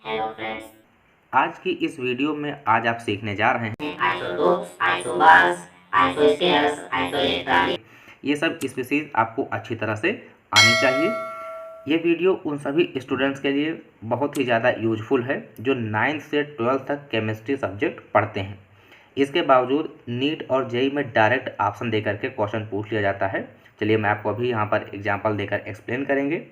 Hello friends, आज की इस वीडियो में आज आप सीखने जा रहे हैं आइसोटोप्स, आइसोबार्स, आइसोस्फीयर्स, आइसोइलेक्ट्रॉनिक। ये सब स्पीशीज आपको अच्छी तरह से आनी चाहिए। ये वीडियो उन सभी स्टूडेंट्स के लिए बहुत ही ज़्यादा यूजफुल है जो 9th से 12th तक केमिस्ट्री सब्जेक्ट पढ़ते हैं। इसके बावजूद नीट और जेई में डायरेक्ट ऑप्शन दे करके क्वेश्चन पूछ लिया जाता है। चलिए मैं आपको अभी यहाँ पर एग्जाम्पल देकर एक्सप्लेन करेंगे।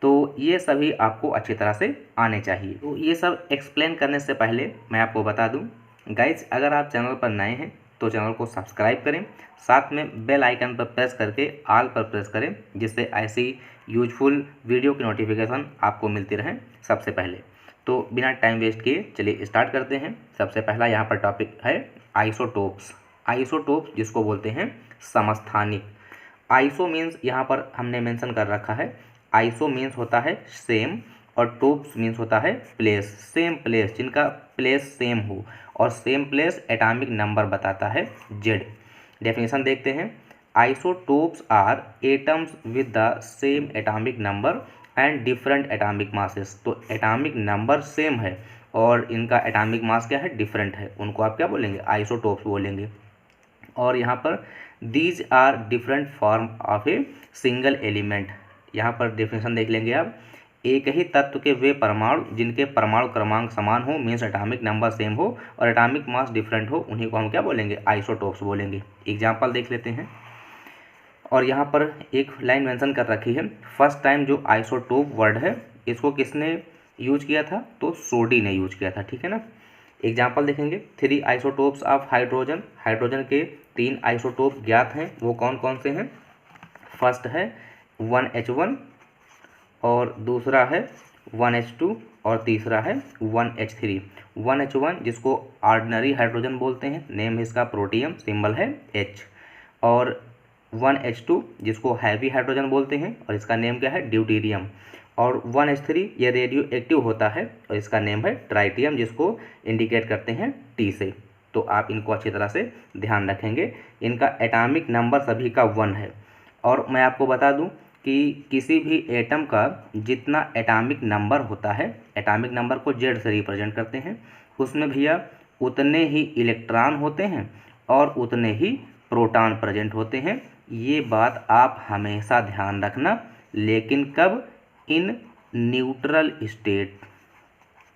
तो ये सभी आपको अच्छी तरह से आने चाहिए। तो ये सब एक्सप्लेन करने से पहले मैं आपको बता दूं गाइज, अगर आप चैनल पर नए हैं तो चैनल को सब्सक्राइब करें, साथ में बेल आइकन पर प्रेस करके ऑल पर प्रेस करें, जिससे ऐसी यूजफुल वीडियो की नोटिफिकेशन आपको मिलती रहे सबसे पहले। तो बिना टाइम वेस्ट किए चलिए स्टार्ट करते हैं। सबसे पहला यहाँ पर टॉपिक है आइसोटोप्स। आइसोटोप्स जिसको बोलते हैं समस्थानिक। आइसो मीन्स यहाँ पर हमने मेंशन कर रखा है, आइसो मीन्स होता है सेम और टोप्स मीन्स होता है प्लेस, सेम प्लेस, जिनका प्लेस सेम हो, और सेम प्लेस एटॉमिक नंबर बताता है जेड। डेफिनेशन देखते हैं। Isotopes are atoms with the same atomic number and different atomic masses. तो एटॉमिक नंबर सेम है और इनका एटॉमिक मास क्या है, डिफरेंट है, उनको आप क्या बोलेंगे, आइसोटोप्स बोलेंगे। और यहाँ पर these are different form of a single element. यहाँ पर डेफिनेशन देख लेंगे आप, एक ही तत्व के वे परमाणु जिनके परमाणु क्रमांक समान हो, मीन्स एटॉमिक नंबर सेम हो और एटॉमिक मास डिफरेंट हो, उन्हीं को हम क्या बोलेंगे, आइसोटोप्स बोलेंगे। एग्जाम्पल देख लेते हैं। और यहाँ पर एक लाइन मेंशन कर रखी है, फर्स्ट टाइम जो आइसोटोप वर्ड है इसको किसने यूज किया था, तो सोडी ने यूज किया था, ठीक है ना। एग्जाम्पल देखेंगे, 3 आइसोटोप्स ऑफ हाइड्रोजन। हाइड्रोजन के 3 आइसोटोप ज्ञात हैं, वो कौन कौन से हैं। फर्स्ट है 1H1 और दूसरा है 1H2 और तीसरा है 1H3। 1H1 जिसको ऑर्डिनरी हाइड्रोजन बोलते हैं, नेम है इसका प्रोटियम, सिंबल है H। और 1H2 जिसको हैवी हाइड्रोजन बोलते हैं और इसका नेम क्या है, ड्यूटीरियम। और 1H3 ये रेडियो एक्टिव होता है और इसका नेम है ट्राइटियम, जिसको इंडिकेट करते हैं T से। तो आप इनको अच्छी तरह से ध्यान रखेंगे। इनका एटॉमिक नंबर सभी का 1 है। और मैं आपको बता दूं कि किसी भी एटम का जितना एटॉमिक नंबर होता है, एटॉमिक नंबर को जेड से रिप्रेजेंट करते हैं, उसमें भैया उतने ही इलेक्ट्रॉन होते हैं और उतने ही प्रोटॉन प्रेजेंट होते हैं। ये बात आप हमेशा ध्यान रखना, लेकिन कब, in neutral state,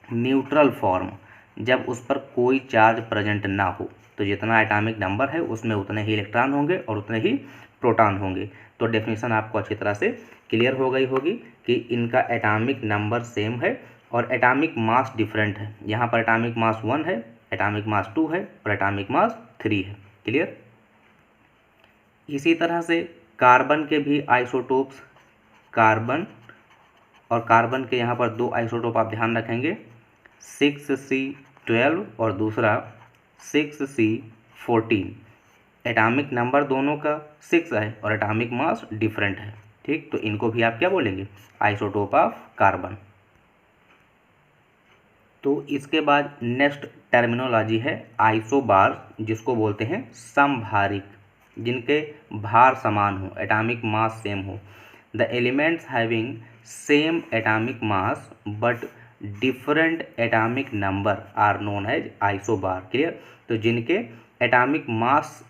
neutral form, जब उस पर कोई चार्ज प्रेजेंट ना हो। तो जितना एटॉमिक नंबर है उसमें उतने ही इलेक्ट्रॉन होंगे और उतने ही प्रोटॉन होंगे। तो डेफिनेशन आपको अच्छी तरह से क्लियर हो गई होगी कि इनका एटॉमिक नंबर सेम है और एटॉमिक मास डिफरेंट है। यहाँ पर एटॉमिक मास 1 है, एटॉमिक मास 2 है और एटॉमिक मास 3 है। क्लियर। इसी तरह से कार्बन के भी आइसोटोप्स, कार्बन और कार्बन के यहाँ पर 2 आइसोटोप आप ध्यान रखेंगे, 6C12 और दूसरा 6C14। एटॉमिक नंबर दोनों का 6 है और एटॉमिक मास डिफरेंट है, ठीक। तो इनको भी आप क्या बोलेंगे, आइसोटोप ऑफ कार्बन। तो इसके बाद नेक्स्ट टर्मिनोलॉजी है आइसोबार, जिसको बोलते हैं समभारिक, जिनके भार समान हो, एटॉमिक मास सेम हो। The elements having same atomic mass but different atomic number are known as isobar. Clear. तो जिनके एटॉमिक मास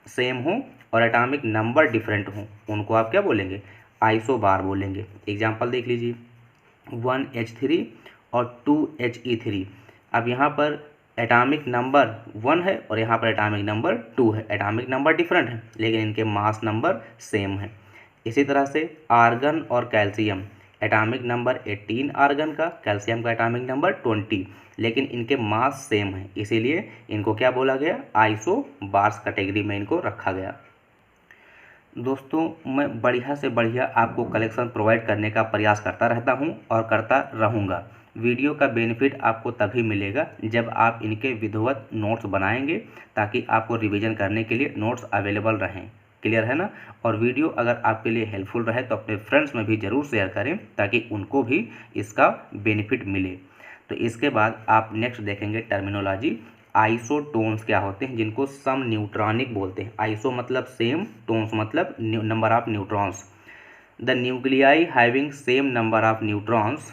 सेम हो और एटॉमिक नंबर डिफरेंट हो, उनको आप क्या बोलेंगे, आइसोबार बोलेंगे। एग्जाम्पल देख लीजिए, 1H3 और 2He3। अब यहाँ पर एटॉमिक नंबर 1 है और यहाँ पर एटॉमिक नंबर 2 है, एटॉमिक नंबर डिफरेंट है लेकिन इनके मास नंबर सेम है। इसी तरह से आर्गन और कैल्शियम, एटॉमिक नंबर 18 आर्गन का, कैल्शियम का एटॉमिक नंबर 20, लेकिन इनके मास सेम है, इसीलिए इनको क्या बोला गया, आइसोबार्स कैटेगरी में इनको रखा गया। दोस्तों मैं बढ़िया से बढ़िया आपको कलेक्शन प्रोवाइड करने का प्रयास करता रहता हूं और करता रहूँगा। वीडियो का बेनिफिट आपको तभी मिलेगा जब आप इनके विधिवत नोट्स बनाएंगे, ताकि आपको रिवीजन करने के लिए नोट्स अवेलेबल रहें। क्लियर है ना। और वीडियो अगर आपके लिए हेल्पफुल रहे तो अपने फ्रेंड्स में भी ज़रूर शेयर करें, ताकि उनको भी इसका बेनिफिट मिले। तो इसके बाद आप नेक्स्ट देखेंगे टर्मिनोलॉजी, आइसोटोन्स क्या होते हैं, जिनको सम न्यूट्रॉनिक बोलते हैं। आइसो मतलब सेम, टोन्स मतलब number of neutrons. The nuclei having same number of neutrons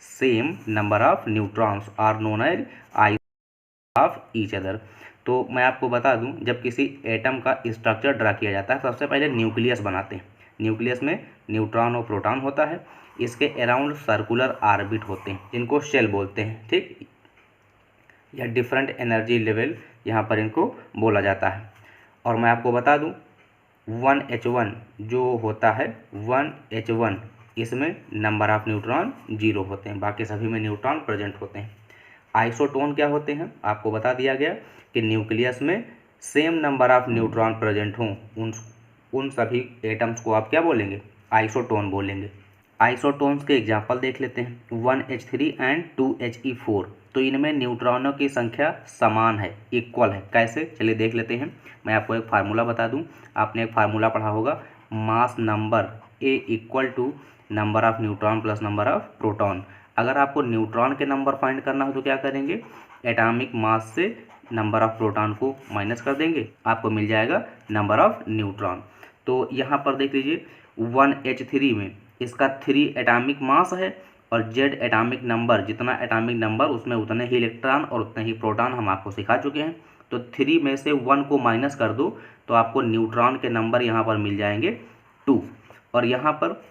same number of neutrons are known as iso of each other. तो मैं आपको बता दूं, जब किसी एटम का स्ट्रक्चर ड्रा किया जाता है सबसे पहले न्यूक्लियस बनाते हैं। न्यूक्लियस में न्यूट्रॉन और प्रोटॉन होता है, इसके अराउंड सर्कुलर ऑर्बिट होते हैं जिनको शेल बोलते हैं, ठीक, या डिफरेंट एनर्जी लेवल यहाँ पर इनको बोला जाता है। और मैं आपको बता दूं 1H1 जो होता है 1H1 इसमें नंबर ऑफ न्यूट्रॉन 0 होते हैं, बाकी सभी में न्यूट्रॉन प्रेजेंट होते हैं। आइसोटोन क्या होते हैं, आपको बता दिया गया कि न्यूक्लियस में same number of neutron present हों, उन सभी एटम्स को आप क्या बोलेंगे, आइसोटोन बोलेंगे। आइसोटोन्स के एग्जाम्पल देख लेते हैं 1H3 एंड 2He4। तो इनमें न्यूट्रॉनों की संख्या समान है, इक्वल है। कैसे, चलिए देख लेते हैं। मैं आपको एक फार्मूला बता दूं, आपने एक फार्मूला पढ़ा होगा, mass number A equal to number of neutron plus number of proton. अगर आपको न्यूट्रॉन के नंबर फाइंड करना हो तो क्या करेंगे, एटॉमिक मास से नंबर ऑफ प्रोटॉन को माइनस कर देंगे, आपको मिल जाएगा नंबर ऑफ न्यूट्रॉन। तो यहाँ पर देख लीजिए 1H3 में इसका 3 एटॉमिक मास है और Z एटॉमिक नंबर, जितना एटॉमिक नंबर उसमें उतने ही इलेक्ट्रॉन और उतने ही प्रोटॉन, हम आपको सिखा चुके हैं। तो 3 में से 1 को माइनस कर दो तो आपको न्यूट्रॉन के नंबर यहाँ पर मिल जाएंगे 2। और यहाँ पर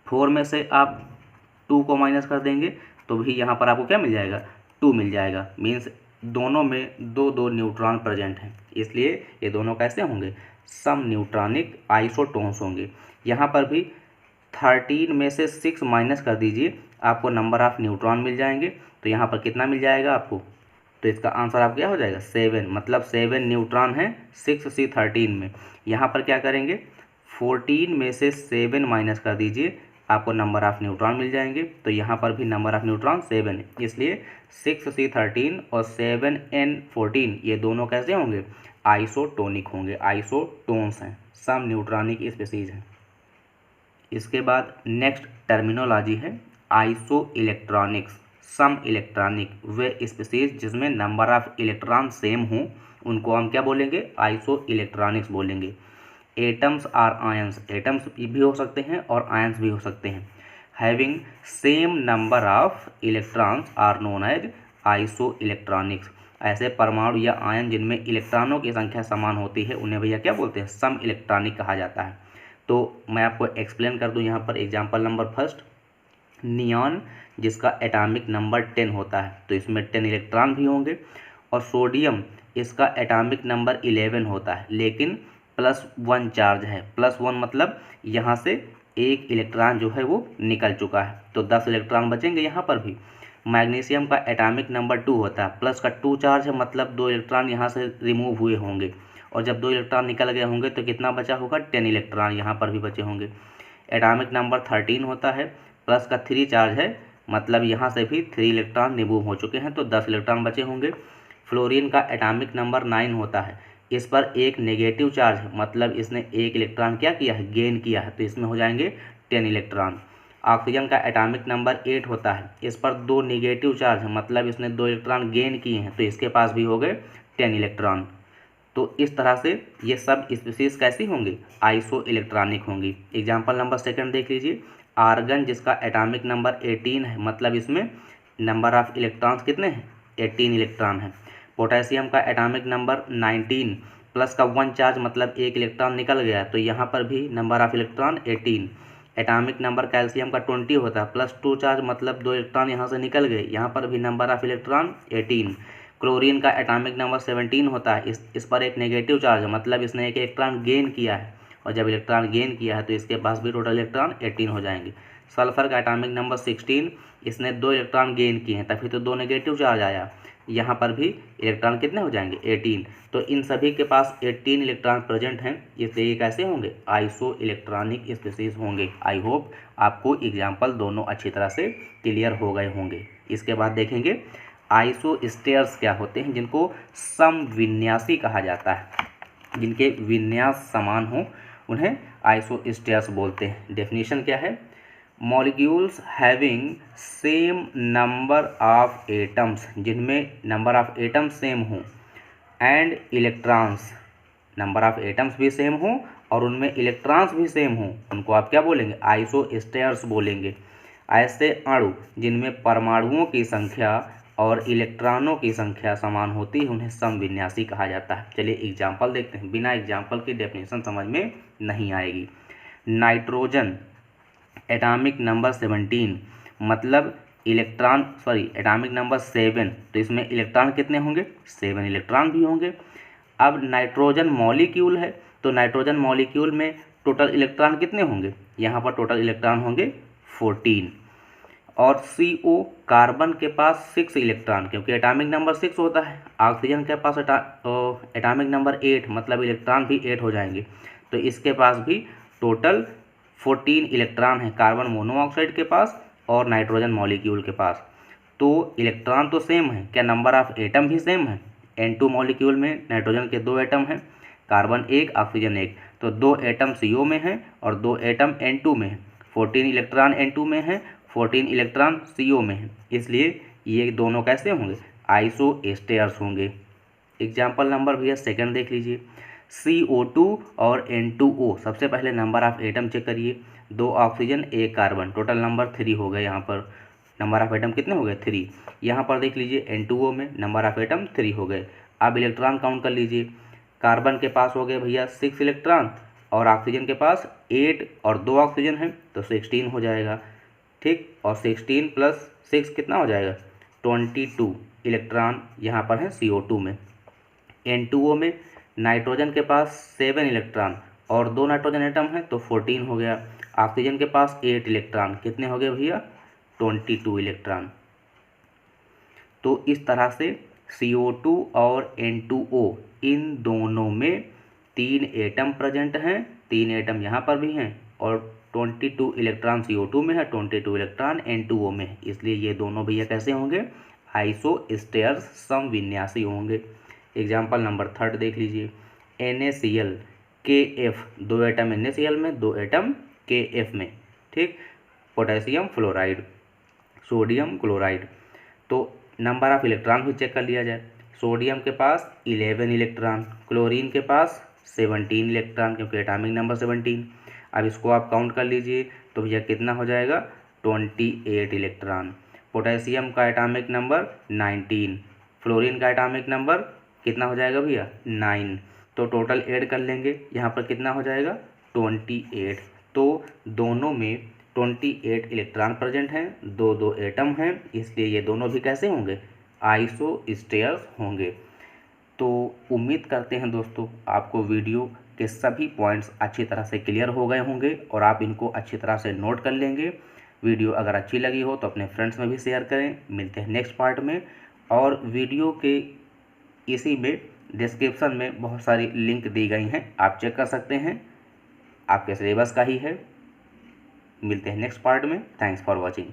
4 में से आप 2 को माइनस कर देंगे तो भी यहाँ पर आपको क्या मिल जाएगा, 2 मिल जाएगा। मीन्स दोनों में 2 न्यूट्रॉन प्रेजेंट हैं, इसलिए ये दोनों कैसे होंगे, सम न्यूट्रॉनिक आइसोटोन्स होंगे। यहाँ पर भी 13 में से 6 माइनस कर दीजिए, आपको नंबर ऑफ न्यूट्रॉन मिल जाएंगे। तो यहाँ पर कितना मिल जाएगा आपको, तो इसका आंसर आप क्या हो जाएगा 7, मतलब 7 न्यूट्रॉन है 6C13 में। यहाँ पर क्या करेंगे, 14 में से 7 माइनस कर दीजिए, आपको नंबर ऑफ न्यूट्रॉन मिल जाएंगे। तो यहाँ पर भी नंबर ऑफ न्यूट्रॉन 7 है, इसलिए 6C13 और 7N14 ये दोनों कैसे होंगे, आइसोटोनिक होंगे, आइसोटोन्स हैं, सम न्यूट्रॉनिक स्पीसीज हैं। इसके बाद नेक्स्ट टर्मिनोलॉजी है आइसो इलेक्ट्रॉनिक्स। सम इलेक्ट्रॉनिक वे स्पीसीज जिसमें नंबर ऑफ इलेक्ट्रॉन सेम हों उनको हम क्या बोलेंगे, आइसो इलेक्ट्रॉनिक्स बोलेंगे। एटम्स आर आयंस, एटम्स भी हो सकते हैं और आयंस भी हो सकते हैं, having same number of electrons are known as iso electronics. ऐसे परमाणु या आयन जिनमें इलेक्ट्रॉनों की संख्या समान होती है उन्हें भैया क्या बोलते हैं, सम इलेक्ट्रॉनिक कहा जाता है। तो मैं आपको एक्सप्लेन कर दूं, यहाँ पर एग्जांपल नंबर फर्स्ट, नियॉन जिसका एटॉमिक नंबर 10 होता है, तो इसमें 10 इलेक्ट्रॉन भी होंगे। और सोडियम इसका एटॉमिक नंबर 11 होता है लेकिन +1 चार्ज है। +1 मतलब यहाँ से एक इलेक्ट्रॉन जो है वो निकल चुका है, तो 10 इलेक्ट्रॉन बचेंगे यहाँ पर भी। मैग्नीशियम का एटॉमिक नंबर 2 होता है, प्लस का 2 चार्ज है, मतलब 2 इलेक्ट्रॉन यहाँ से रिमूव हुए होंगे, और जब 2 इलेक्ट्रॉन निकल गए होंगे तो कितना बचा होगा, 10 इलेक्ट्रॉन यहाँ पर भी बचे होंगे। एटॉमिक नंबर 13 होता है, प्लस का 3 चार्ज है, मतलब यहाँ से भी 3 इलेक्ट्रॉन रिमूव हो चुके हैं, तो 10 इलेक्ट्रॉन बचे होंगे। फ्लोरीन का एटॉमिक नंबर 9 होता है, इस पर एक नेगेटिव चार्ज है, मतलब इसने एक इलेक्ट्रॉन क्या किया है, गेन किया है, तो इसमें हो जाएंगे 10 इलेक्ट्रॉन। ऑक्सीजन का एटॉमिक नंबर 8 होता है, इस पर 2 नेगेटिव चार्ज है, मतलब इसने 2 इलेक्ट्रॉन गेन किए हैं, तो इसके पास भी हो गए 10 इलेक्ट्रॉन। तो इस तरह से ये सब स्पीसीज कैसी होंगी, आइसो इलेक्ट्रॉनिक होंगी। एग्जाम्पल नंबर सेकंड देख लीजिए, आर्गन जिसका एटॉमिक नंबर 18 है, मतलब इसमें नंबर ऑफ इलेक्ट्रॉन्स कितने हैं, 18 इलेक्ट्रॉन है। पोटेशियम का एटॉमिक नंबर 19, प्लस का 1 चार्ज, मतलब एक इलेक्ट्रॉन निकल गया, तो यहाँ पर भी number of electron 18। Atomic number calcium का 20 होता है, प्लस 2 चार्ज, मतलब 2 इलेक्ट्रॉन यहाँ से निकल गए, यहाँ पर भी नंबर ऑफ इलेक्ट्रॉन 18। क्लोरीन का एटॉमिक नंबर 17 होता है, इस पर एक नेगेटिव चार्ज है, मतलब इसने एक इलेक्ट्रॉन गेन किया है, और जब इलेक्ट्रॉन गेन किया है तो इसके पास भी टोटल इलेक्ट्रॉन 18 हो जाएंगे। सल्फर का एटॉमिक नंबर 16, इसने 2 इलेक्ट्रॉन गेन किए हैं, तभी तो 2 नेगेटिव चार्ज आया, यहाँ पर भी इलेक्ट्रॉन कितने हो जाएंगे, 18। तो इन सभी के पास 18 इलेक्ट्रॉन प्रेजेंट हैं, इसलिए ये कैसे होंगे, आइसो इलेक्ट्रॉनिक स्पीसीज होंगे। आई होप आपको एग्जाम्पल दोनों अच्छी तरह से क्लियर हो गए होंगे। इसके बाद देखेंगे आइसोस्टेयर्स क्या होते हैं, जिनको समविन्यासी कहा जाता है, जिनके विन्यास समान हो उन्हें आइसोस्टेयर्स बोलते हैं। डेफिनेशन क्या है, molecules having same number of atoms, जिनमें नंबर ऑफ एटम्स सेम हों, and electrons, number of atoms भी सेम हों और उनमें इलेक्ट्रॉन्स भी सेम हों, उनको आप क्या बोलेंगे, आइसोस्टेयर्स बोलेंगे। ऐसे अणु जिनमें परमाणुओं की संख्या और इलेक्ट्रॉनों की संख्या समान होती है उन्हें समविन्यासी कहा जाता है। चलिए एग्जाम्पल देखते हैं, बिना एग्जाम्पल की डेफिनेशन समझ में नहीं आएगी। नाइट्रोजन एटॉमिक नंबर 17 मतलब एटॉमिक नंबर 7, तो इसमें इलेक्ट्रॉन कितने होंगे? 7 इलेक्ट्रॉन भी होंगे। अब नाइट्रोजन मॉलिक्यूल है, तो नाइट्रोजन मॉलिक्यूल में टोटल इलेक्ट्रॉन कितने होंगे? यहाँ पर टोटल इलेक्ट्रॉन होंगे 14। और CO कार्बन के पास 6 इलेक्ट्रॉन, क्योंकि एटॉमिक नंबर 6 होता है। ऑक्सीजन के पास एटॉमिक नंबर 8 मतलब इलेक्ट्रॉन भी 8 हो जाएंगे, तो इसके पास भी टोटल 14 इलेक्ट्रॉन है कार्बन मोनोऑक्साइड के पास और नाइट्रोजन मॉलिक्यूल के पास। तो इलेक्ट्रॉन तो सेम है, क्या नंबर ऑफ एटम भी सेम है? N2 मॉलिक्यूल में नाइट्रोजन के 2 एटम हैं, कार्बन 1 ऑक्सीजन 1, तो 2 एटम CO में हैं और 2 एटम N2 में हैं। 14 इलेक्ट्रॉन N2 में हैं, 14 इलेक्ट्रॉन CO में हैं, इसलिए ये दोनों कैसे होंगे? आइसोस्टेयर्स होंगे। एग्जाम्पल नंबर भैया सेकंड देख लीजिए। CO2 और N2O, सबसे पहले नंबर ऑफ एटम चेक करिए। 2 ऑक्सीजन 1 कार्बन, टोटल नंबर 3 हो गए। यहाँ पर नंबर ऑफ एटम कितने हो गए? 3। यहाँ पर देख लीजिए N2O में नंबर ऑफ एटम 3 हो गए। अब इलेक्ट्रॉन काउंट कर लीजिए। कार्बन के पास हो गए भैया 6 इलेक्ट्रॉन और ऑक्सीजन के पास 8 और 2 ऑक्सीजन है, तो 16 हो जाएगा। ठीक, और 16 प्लस 6 कितना हो जाएगा? 22 इलेक्ट्रॉन यहाँ पर है CO2 में। N2O में नाइट्रोजन के पास 7 इलेक्ट्रॉन और 2 नाइट्रोजन एटम है, तो 14 हो गया। ऑक्सीजन के पास 8 इलेक्ट्रॉन, कितने हो गए भैया? 22 इलेक्ट्रॉन। तो इस तरह से CO2 और N2O इन दोनों में 3 एटम प्रेजेंट हैं, 3 एटम यहाँ पर भी हैं और 22 इलेक्ट्रॉन CO2 में है, 22 इलेक्ट्रॉन N2O में है, इसलिए ये दोनों भैया कैसे होंगे? आइसोस्टेयर्स, समविन्यासी होंगे। एग्जाम्पल नंबर थर्ड देख लीजिए। NaCl KF, 2 एटम NaCl में, 2 एटम KF में। ठीक, पोटेशियम फ्लोराइड, सोडियम क्लोराइड, तो नंबर ऑफ इलेक्ट्रॉन भी चेक कर लिया जाए। सोडियम के पास 11 इलेक्ट्रॉन, क्लोरीन के पास 17 इलेक्ट्रॉन, क्योंकि एटॉमिक नंबर 17। अब इसको आप काउंट कर लीजिए, तो भैया कितना हो जाएगा? 28 इलेक्ट्रॉन। पोटेशियम का एटॉमिक नंबर 19, फ्लोरीन का एटॉमिक नंबर कितना हो जाएगा भैया? 9, तो टोटल ऐड कर लेंगे, यहाँ पर कितना हो जाएगा? 28। तो दोनों में 28 इलेक्ट्रॉन प्रेजेंट हैं, 2 एटम हैं, इसलिए ये दोनों भी कैसे होंगे? आइसोस्टेयर्स होंगे। तो उम्मीद करते हैं दोस्तों आपको वीडियो के सभी पॉइंट्स अच्छी तरह से क्लियर हो गए होंगे और आप इनको अच्छी तरह से नोट कर लेंगे। वीडियो अगर अच्छी लगी हो तो अपने फ्रेंड्स में भी शेयर करें। मिलते हैं नेक्स्ट पार्ट में, और वीडियो के इसी में डिस्क्रिप्शन में बहुत सारी लिंक दी गई हैं, आप चेक कर सकते हैं, आपके सिलेबस का ही है। मिलते हैं नेक्स्ट पार्ट में। Thanks for watching.